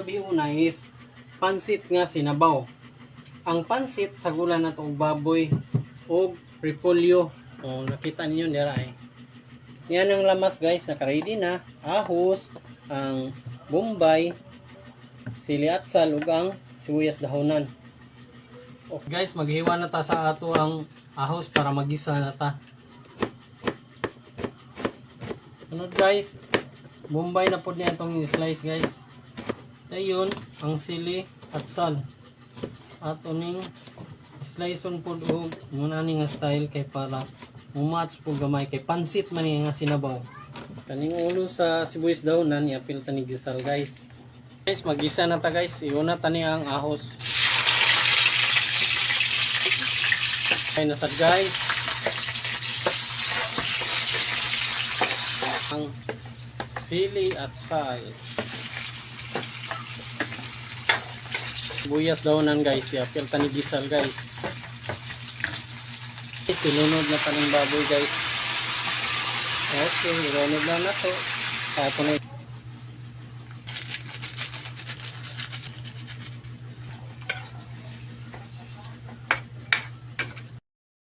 labi una is pansit nga sinabaw. Ang pansit sa gula na itong baboy o repolyo. O, nakita niyo nila eh. Yan ang lamas guys, naka-ready na. Ahos, ang bombay, sili atsal, ug ang sibuyas dahonan. Okay guys, maghiwa na ta sa ato ang ahos para magisa na ta. Sunod guys, bombay na po niya itong slice guys. Ayun, ang sili atsal. At uning slice on po og muna ni nga style kay para mumatch po gamay kay pansit man nga sinabaw. Kaning ulo sa sibuyas dahonan iapil ta ni gisal guys. Guys, magisa na ta guys. Iuna ta ni ang ahos. Okay na sad guys. Ang sili at sal. Sibuyas dahonan guys. Iapil ta ni gisal guys. Sinunod na pa ng baboy guys. Okay, ilunod na to. Tapos na